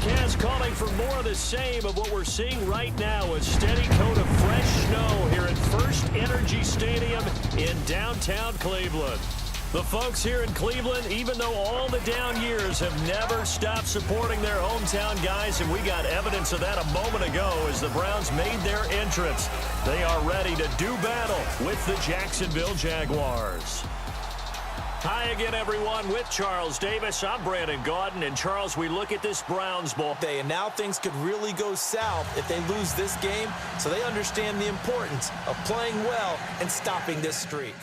forecast calling for more of the same of what we're seeing right now. A steady coat of fresh snow here at First Energy Stadium in downtown Cleveland. The folks here in Cleveland, even though all the down years, have never stopped supporting their hometown guys, and we got evidence of that a moment ago as the Browns made their entrance. They are ready to do battle with the Jacksonville Jaguars. Hi again, everyone. With Charles Davis, I'm Brandon Gaudin. And, Charles, we look at this Browns Bowl. And now things could really go south if they lose this game, so they understand the importance of playing well and stopping this streak.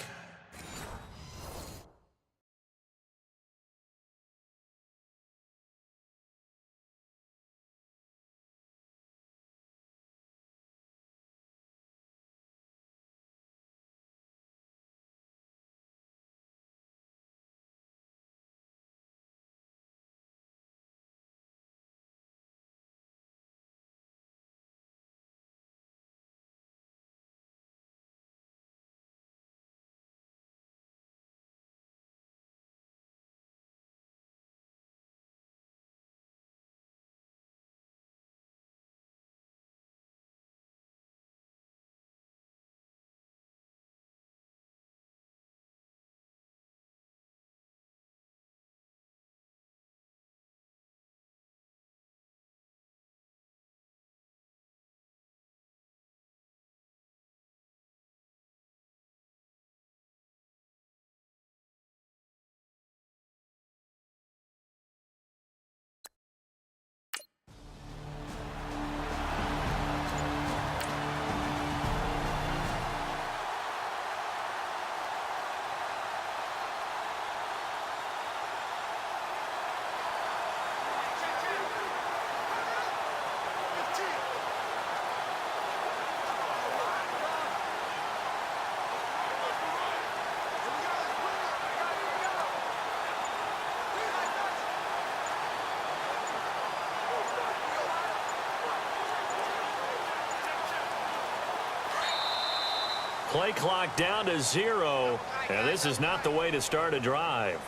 Play clock down to 0, and this is not the way to start a drive.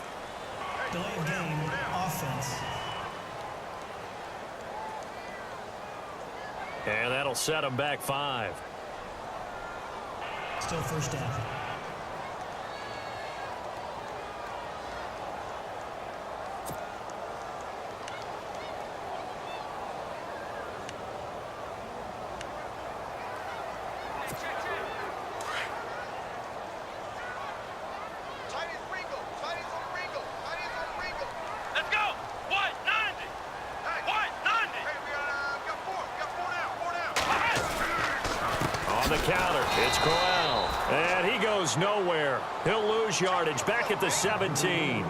Delay of game, offense. And that'll set them back 5. Still first down. The counter, it's Corral, and he goes nowhere. He'll lose yardage back at the 17.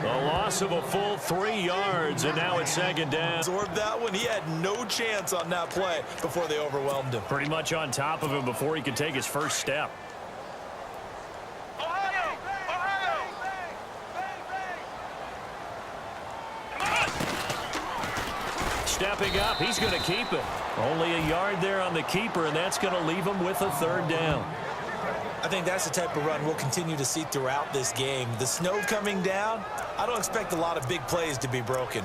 A loss of a full 3 yards, and now it's second down. Absorbed that one. He had no chance on that play before they overwhelmed him. Pretty much on top of him before he could take his first step. Stepping up, he's going to keep it. Only a yard there on the keeper, and that's going to leave him with a third down. I think that's the type of run we'll continue to see throughout this game. The snow coming down, I don't expect a lot of big plays to be broken.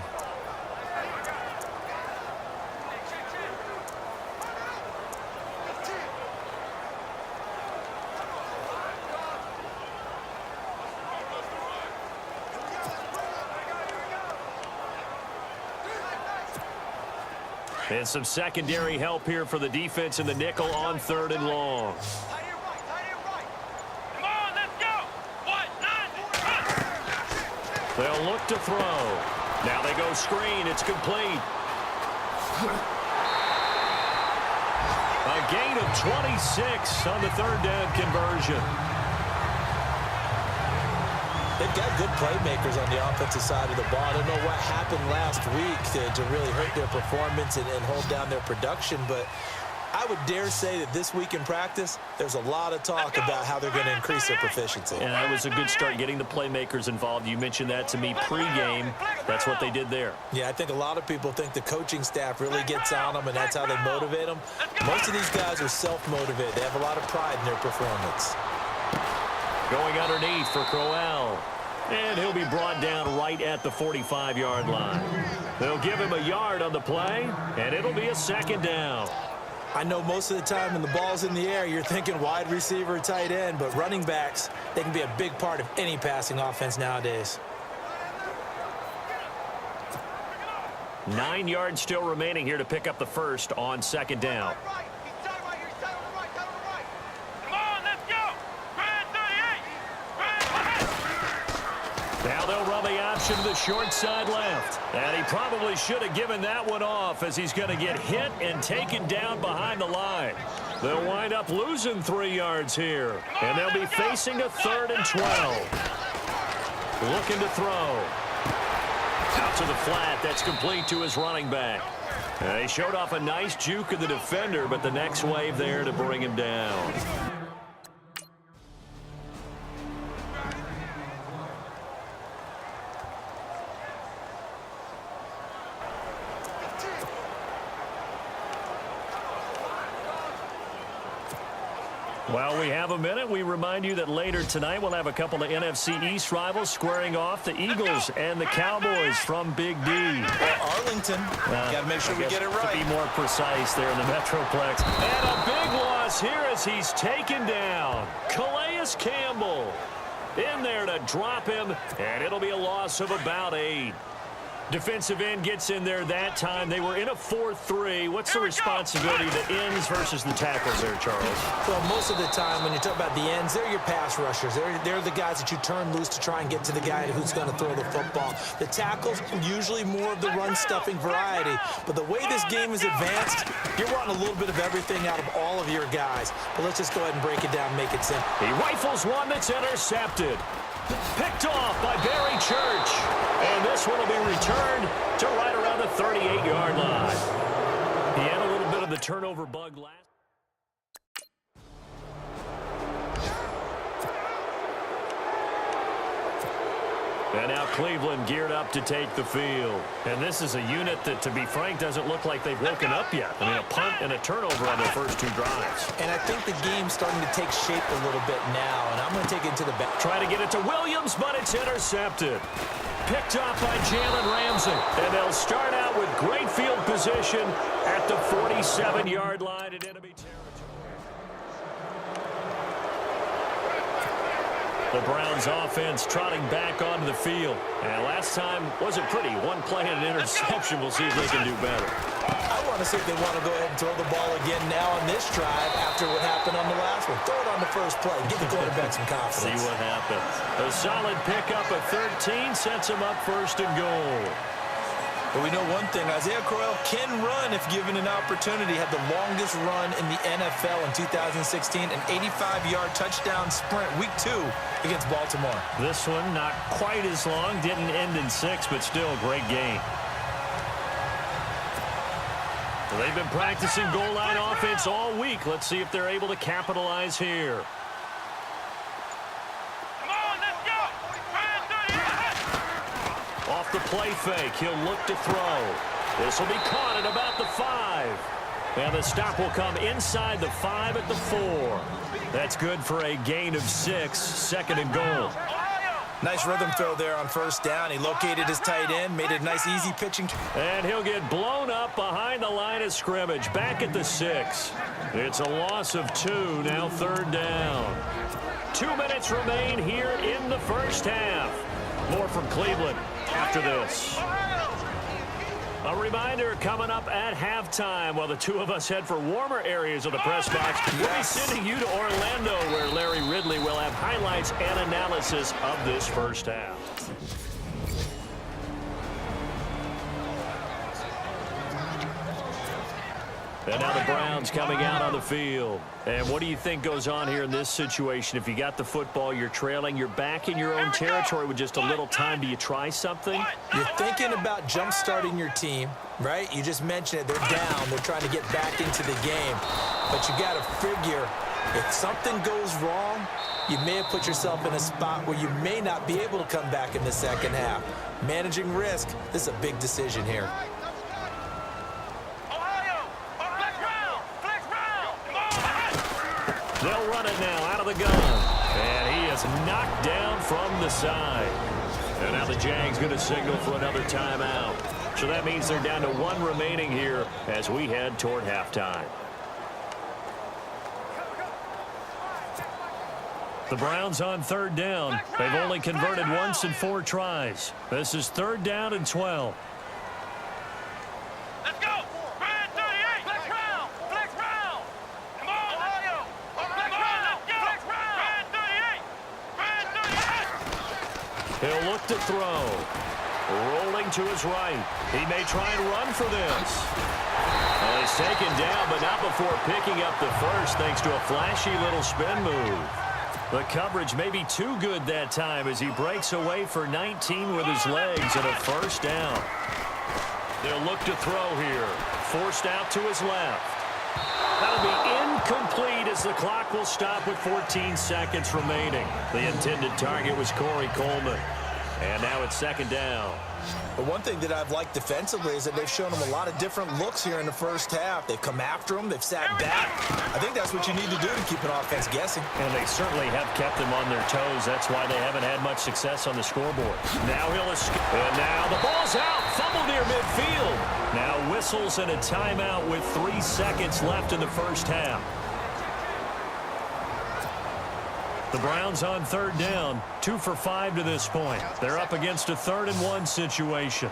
And some secondary help here for the defense in the nickel on 3rd and long. Come on, let's go. They'll look to throw. Now they go screen. It's complete. A gain of 26 on the 3rd down conversion. They've got good playmakers on the offensive side of the ball. I don't know what happened last week to really hurt their performance and hold down their production, but I would dare say that this week in practice, there's a lot of talk about how they're going to increase their proficiency. And that was a good start, getting the playmakers involved. You mentioned that to me pregame. That's what they did there. Yeah, I think a lot of people think the coaching staff really gets on them, and that's how they motivate them. Most of these guys are self-motivated. They have a lot of pride in their performance. Going underneath for Crowell. And he'll be brought down right at the 45-yard line. They'll give him a yard on the play, and it'll be a second down. I know most of the time when the ball's in the air, you're thinking wide receiver, tight end, but running backs, they can be a big part of any passing offense nowadays. 9 yards still remaining here to pick up the first on second down. Now they'll run the option to the short side left. And he probably should have given that one off as he's going to get hit and taken down behind the line. They'll wind up losing 3 yards here. And they'll be facing a 3rd and 12. Looking to throw. Out to the flat. That's complete to his running back. He showed off a nice juke of the defender, but the next wave there to bring him down. Well, we have a minute. We remind you that later tonight we'll have a couple of NFC East rivals squaring off, the Eagles and the Cowboys from Big D. Or Arlington. Got to make sure we get it right. To be more precise there in the Metroplex. And a big loss here as he's taken down. Calais Campbell in there to drop him, and it'll be a loss of about 8. Defensive end gets in there that time. They were in a 4-3. What's the responsibility of the ends versus the tackles there, Charles? Well, most of the time when you talk about the ends, they're your pass rushers. They're the guys that you turn loose to try and get to the guy who's going to throw the football. The tackles, usually more of the run-stuffing variety. But the way this game is advanced, you're wanting a little bit of everything out of all of your guys. But let's just go ahead and break it down, make it simple. He rifles one that's intercepted. Picked off by Barry Church. And this one will be returned to right around the 38-yard line. He had a little bit of the turnover bug last. And now Cleveland geared up to take the field. And this is a unit that, to be frank, doesn't look like they've woken up yet. I mean, a punt and a turnover on their first 2 drives. And I think the game's starting to take shape a little bit now, and I'm going to take it to the back. Try to get it to Williams, but it's intercepted. Picked off by Jalen Ramsey. And they'll start out with great field position at the 47-yard line in enemy territory. The Browns offense trotting back onto the field. And last time wasn't pretty. 1 play and an interception. We'll see if they can do better. I want to see if they want to go ahead and throw the ball again now on this drive after what happened on the last one. Throw it on the first play. Give the quarterback some confidence. See what happens. A solid pickup at 13 sets him up 1st and goal. But we know one thing, Isaiah Crowell can run if given an opportunity. Had the longest run in the NFL in 2016, an 85-yard touchdown sprint, week 2 against Baltimore. This one not quite as long, didn't end in 6, but still a great game. Well, they've been practicing goal line offense all week. Let's see if they're able to capitalize here. Off the play fake, he'll look to throw. This will be caught at about the 5. And the stop will come inside the 5 at the 4. That's good for a gain of 6, 2nd and goal. Nice rhythm throw there on 1st down. He located his tight end, made it a nice, easy pitching. And he'll get blown up behind the line of scrimmage, back at the 6. It's a loss of 2, now 3rd down. 2 minutes remain here in the first half. More from Cleveland after this. A reminder coming up at halftime while the 2 of us head for warmer areas of the press box. We'll be sending you to Orlando where Larry Ridley will have highlights and analysis of this first half. And now the Browns coming out on the field. And what do you think goes on here in this situation? If you got the football, you're trailing, you're back in your own territory with just a little time. Do you try something? You're thinking about jump-starting your team, right? You just mentioned it. They're down. They're trying to get back into the game. But you got to figure if something goes wrong, you may have put yourself in a spot where you may not be able to come back in the second half. Managing risk, this is a big decision here. They'll run it now out of the gun. And he is knocked down from the side. And now the Jags going to signal for another timeout. So that means they're down to 1 remaining here as we head toward halftime. The Browns on 3rd down. They've only converted once in 4 tries. This is 3rd down and 12. Let's go! Brand 38! Flex round! Flex round! Come on, Ohio! Flex round! Let's go! Flex round! Brand 38! Brand 38! He'll look to throw. Rolling to his right. He may try and run for this. Well, he's taken down, but not before picking up the first thanks to a flashy little spin move. The coverage may be too good that time as he breaks away for 19 with his legs and a first down. They'll look to throw here. Forced out to his left. That'll be incomplete as the clock will stop with 14 seconds remaining. The intended target was Corey Coleman. And now it's 2nd down. But one thing that I've liked defensively is that they've shown him a lot of different looks here in the first half. They've come after him. They've sat back. I think that's what you need to do to keep an offense guessing. And they certainly have kept them on their toes. That's why they haven't had much success on the scoreboard. Now he'll escape. And now the ball's out. Fumble near midfield. Now whistles and a timeout with 3 seconds left in the first half. The Browns on 3rd down, 2 for 5 to this point. They're up against a 3rd and 1 situation.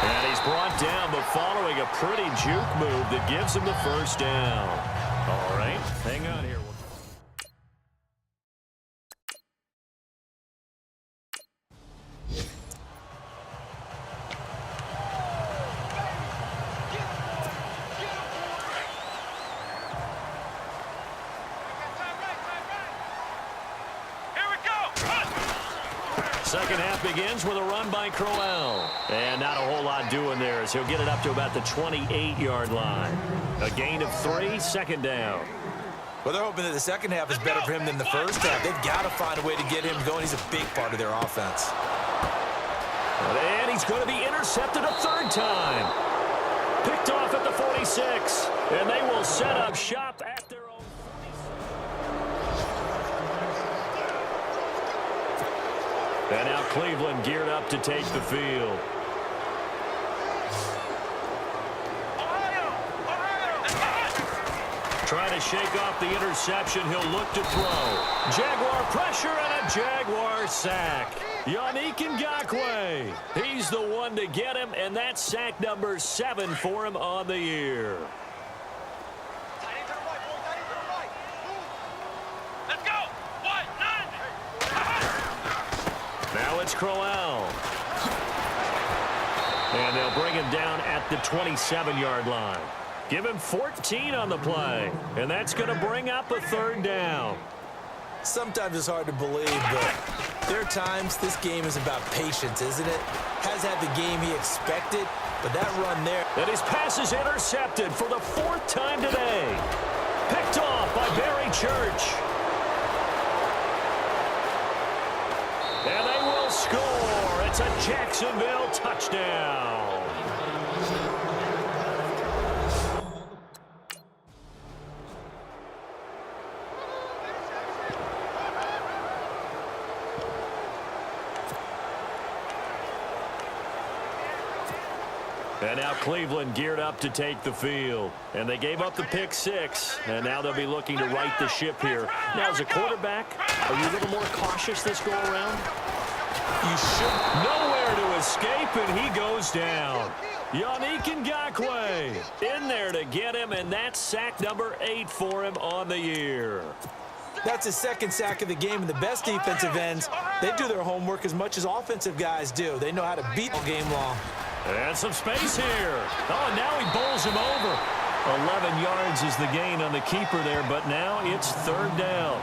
And he's brought down, but following a pretty juke move that gives him the first down. All right, hang on here. Second half begins with a run by Crowell. And not a whole lot doing there as he'll get it up to about the 28-yard line. A gain of 3, 2nd down. Well, they're hoping that the second half is better for him than the first half. They've got to find a way to get him going. He's a big part of their offense. And he's going to be intercepted a 3rd time. Picked off at the 46. And they will set up shop at their own. And now Cleveland geared up to take the field. Trying to shake off the interception. He'll look to throw. Jaguar pressure and a Jaguar sack. Yannick Ngakoue. He's the one to get him, and that's sack number 7 for him on the year. Now it's Crowell. And they'll bring him down at the 27-yard line. Give him 14 on the play. And that's going to bring up a 3rd down. Sometimes it's hard to believe, but there are times this game is about patience, isn't it? Has had the game he expected, but that run there. And his pass is intercepted for the 4th time today. Picked off by Barry Church. And they will score. It's a Jacksonville touchdown. And now Cleveland geared up to take the field. And they gave up the pick 6. And now they'll be looking to right the ship here. Now, as a quarterback, are you a little more cautious this go-around? You should. Nowhere to escape, and he goes down. Yannick Ngakoue in there to get him, and that's sack number 8 for him on the year. That's his 2nd sack of the game, and the best defensive ends, they do their homework as much as offensive guys do. They know how to beat all game long. And some space here. Oh, and now he bowls him over. 11 yards is the gain on the keeper there, but now it's 3rd down.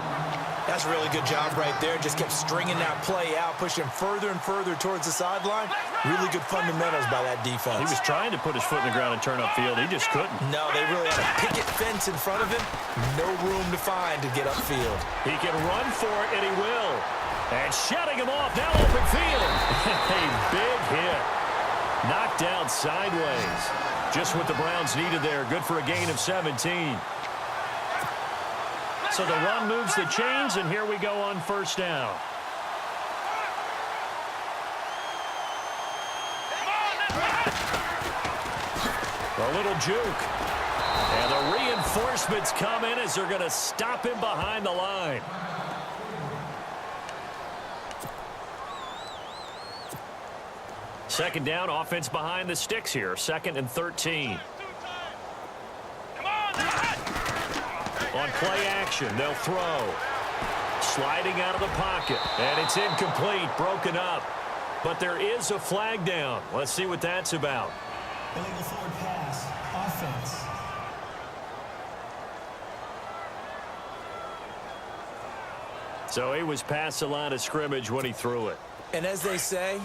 That's a really good job right there. Just kept stringing that play out, pushing him further and further towards the sideline. Really good fundamentals by that defense. He was trying to put his foot in the ground and turn upfield. He just couldn't. No, they really had a picket fence in front of him. No room to find to get upfield. He can run for it, and he will. And shutting him off, now open field. A big hit. Knocked down sideways. Just what the Browns needed there. Good for a gain of 17. So the run moves the chains, and here we go on 1st down. A little juke. And the reinforcements come in as they're going to stop him behind the line. Second down, offense behind the sticks here. 2nd and 13. On play action, they'll throw. Sliding out of the pocket. And it's incomplete, broken up. But there is a flag down. Let's see what that's about. Illegal forward pass. Offense. So he was past the line of scrimmage when he threw it. And as they say,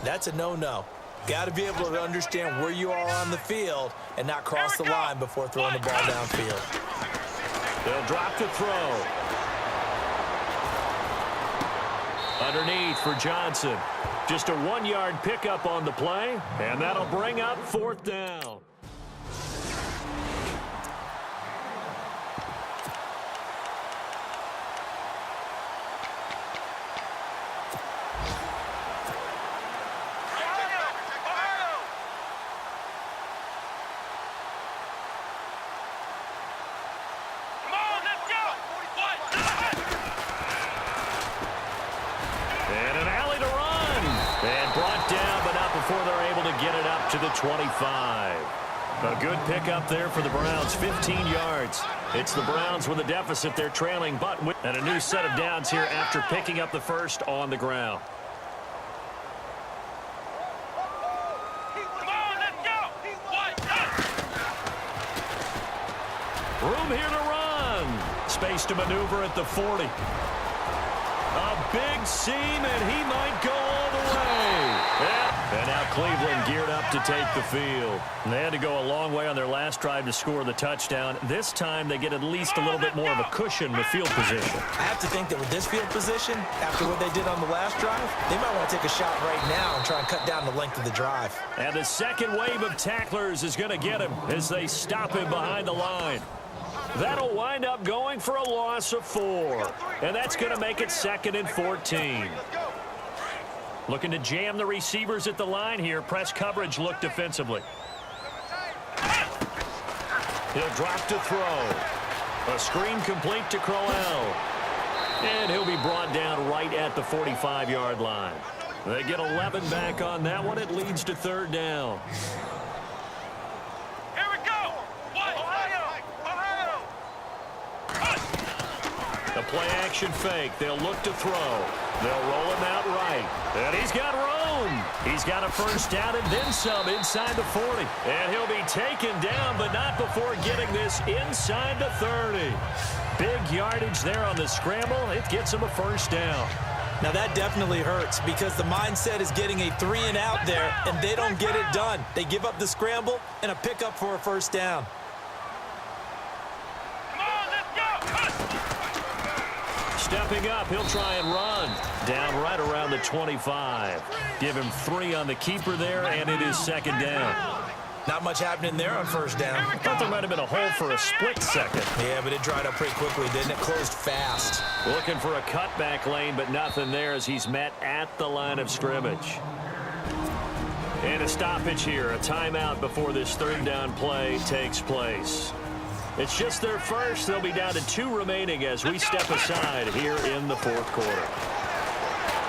that's a no-no. Got to be able to understand where you are on the field and not cross the line before throwing the ball downfield. They'll drop the throw. Underneath for Johnson. Just a 1-yard pickup on the play, and that'll bring up 4th down. Before they're able to get it up to the 25. A good pickup there for the Browns, 15 yards. It's the Browns with a deficit. They're trailing, but with and a new set of downs here after picking up the first on the ground. Room here to run. Space to maneuver at the 40. A big seam, and he might go all the way. And now Cleveland geared up to take the field. And they had to go a long way on their last drive to score the touchdown. This time they get at least a little bit more of a cushion with field position. I have to think that with this field position, after what they did on the last drive, they might want to take a shot right now and try and cut down the length of the drive. And the second wave of tacklers is going to get him as they stop him behind the line. That'll wind up going for a loss of 4. And that's going to make it 2nd and 14. Looking to jam the receivers at the line here. Press coverage look defensively. He'll drop to throw. A screen complete to Crowell. And he'll be brought down right at the 45-yard line. They get 11 back on that one. It leads to 3rd down. Here we go. The play action fake. They'll look to throw. They'll roll him out right. And he's got room. He's got a first down and then some inside the 40. And he'll be taken down, but not before getting this inside the 30. Big yardage there on the scramble. It gets him a first down. Now that definitely hurts because the mindset is getting a 3-and-out there, and they don't get it done. They give up the scramble and a pickup for a first down. Stepping up, he'll try and run. Down right around the 25. Give him 3 on the keeper there, and it is 2nd down. Not much happening there on first down. I thought there might have been a hole for a split second. Yeah, but it dried up pretty quickly, didn't it? Closed fast. Looking for a cutback lane, but nothing there as he's met at the line of scrimmage. And a stoppage here, a timeout before this 3rd down play takes place. It's just their first. They'll be down to 2 remaining as we step aside here in the 4th quarter.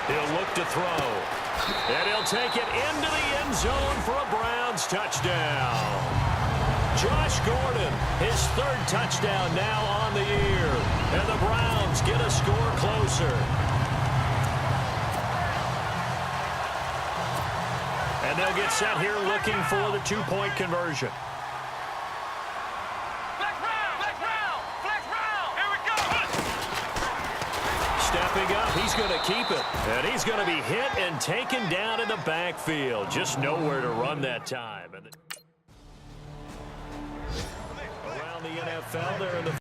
He'll look to throw. And he'll take it into the end zone for a Browns touchdown. Josh Gordon, his 3rd touchdown now on the year. And the Browns get a score closer. And they'll get set here looking for the 2-point conversion. Stepping up, he's going to keep it. And he's going to be hit and taken down in the backfield. Just nowhere to run that time. Around the NFL, they're in the